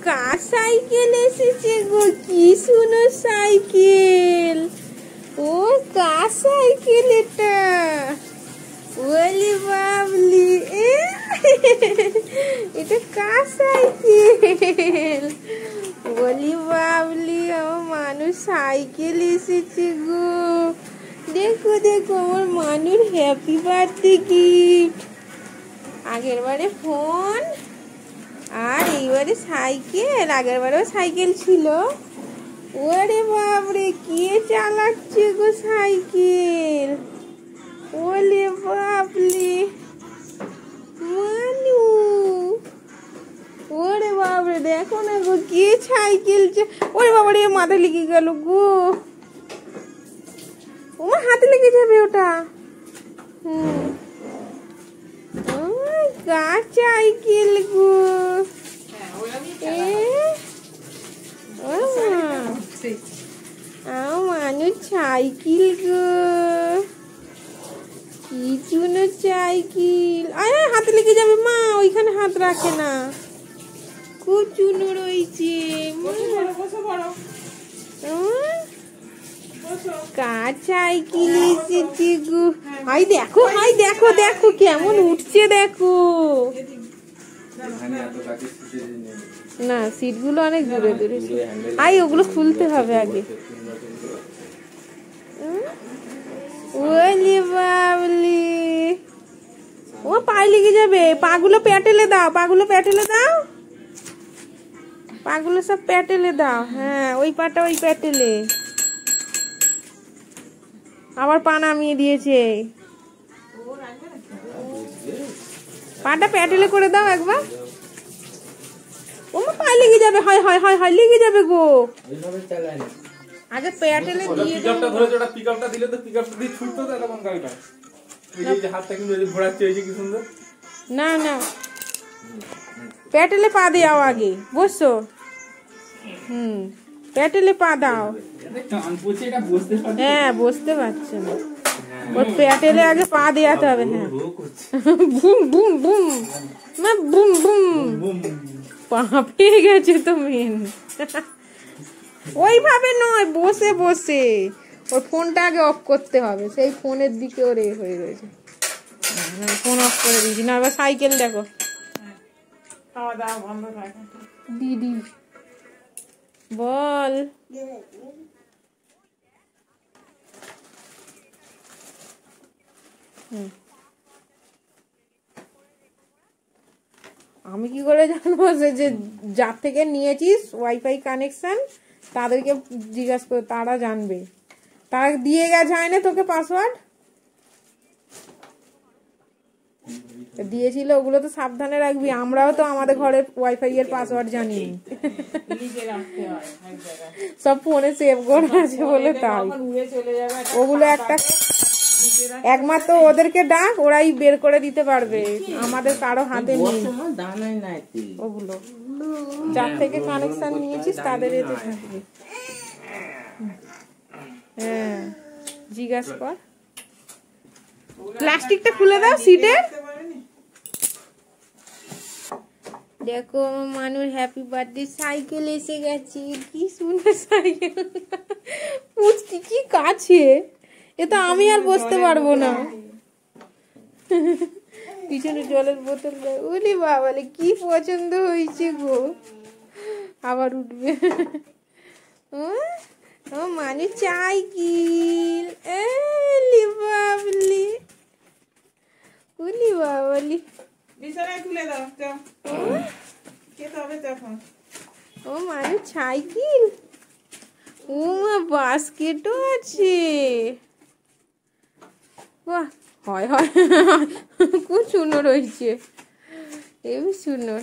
কার cycle এসেছে গো? কি সুন্দর সাইকেল! ও কার সাইকেল এটা? ওলি বাবলি, এটা কার সাইকেল? ওলি বাবলি, আমার মানুষ সাইকেল এসেছে গো। দেখো দেখো, আমার মানুষ হ্যাপি বার্থডে গিফট। আগের বারে ফোন আর এইবারে সাইকেল। আগের বারেও সাইকেল ছিল। ওরে বাবরে, কে চালাচ্ছে গো সাইকেল? ওলে বাবলি, মানু। ওরে বাবরে, দেখো না গো, কে সাইকেল। ওরে বাবরে, মাথা লেগে গেল গো। ওর হাতে লেগে যাবে ওটা। কার সাইকেল গো? মানুষ সাইকেল গো, কি সুন্দর সাইকেল। আরে হাতে লেগে যাবে মা, ওইখানে হাত রাখে না। খুব চুনো রয়েছে। কার সাইকেল এসেছে গো? হাই দেখো, হাই দেখো, দেখো কেমন উঠছে দেখো। না, সিট গুলো অনেক দূরে দূরে। আই ওগুলো খুলতে হবে আগে। ওলি বাবলি, ও পায়ে লেগে যাবে। পাগুলো প্যাটেলে দাও, পাগুলো প্যাটেলে দাও, পাগুলো সব প্যাটেলে দাও। হ্যাঁ, ওই পাটা ওই প্যাটেলে। আবার পা নামিয়ে দিয়েছে। পাটা প্যাটেলে করে দাও একবার। ওমা পায়ে লেগে যাবে। হয় হয় হয় হয়, লেগে যাবে গো। আগে প্যাটেলে দিয়ে দাও। পিকআপটা ধরে ওটা, পিকআপটা দিলে তো পিকআপটা দিয়ে ছুটতো তো তখন গাড়িটা। এই যে হাতটা কিন্তু ঘোরাচ্ছে, এই যে কি সুন্দর। না না, প্যাটেলে পা দাও আগে, বসো। প্যাটেলে পা দাও। হ্যাঁ, বসতে পারছে না। ওর প্যাটেলে আগে পা দেওয়াতে হবে। হ্যাঁ, বুম বুম বুম, না বুম বুম। পা পেয়ে গেছে তো মেন। ওইভাবে নয়, বসে বসে। ওর ফোনটা আগে অফ করতে হবে, সেই ফোনের দিকে ওর এ হয়ে রয়েছে। ফোন অফ করে দিয়েছি না। এবার সাইকেল দেখো। খাওয়া দাওয়া বন্ধ থাকে। দিদি বল। আমি কি করে জানবো যে যার থেকে নিয়েছিস ওয়াইফাই কানেকশন, তাদেরকে জিজ্ঞাসা করে, তারা জানবে। তারা দিয়ে গেছে না তোকে পাসওয়ার্ড দিয়েছিল, ওগুলো তো সাবধানে রাখবি। আমরাও তো আমাদের ঘরের ওয়াইফাই এর পাসওয়ার্ড জানি, সব ফোনে সেভ করা আছে বলে। তাই ওগুলো একটা একমাত্র ওদেরকে ডাক, ওরাই বের করে দিতে পারবে। আমাদের কারো হাতে নেই ওগুলো। যার থেকে কানেকশন নিয়েছিস তাদের এতে থাকবে। হ্যাঁ, জিজ্ঞাসা কর। প্লাস্টিকটা খুলে দাও সিটের। দেখো, মানুষ হ্যাপি বার্থডে সাইকেল এসে গেছে। কি সুন্দর সাইকেল। পুচকি কি কাছে, এ তো আমি আর বসতে পারবো না। পিছনে জলের বোতল। ওরে বাবালে, কি পছন্দ হয়েছে গো। আবার উঠবে। ও মানুষ সাইকেল। এলি বাবলি, ওলি বাবালি। বিছানায় তুলে দাও। ও মানুষ সাইকেল। ও মা, বাস্কেটও আছে। বাহ, হয় হয়, খুব সুন্দর হয়েছে। এই সুন্দর।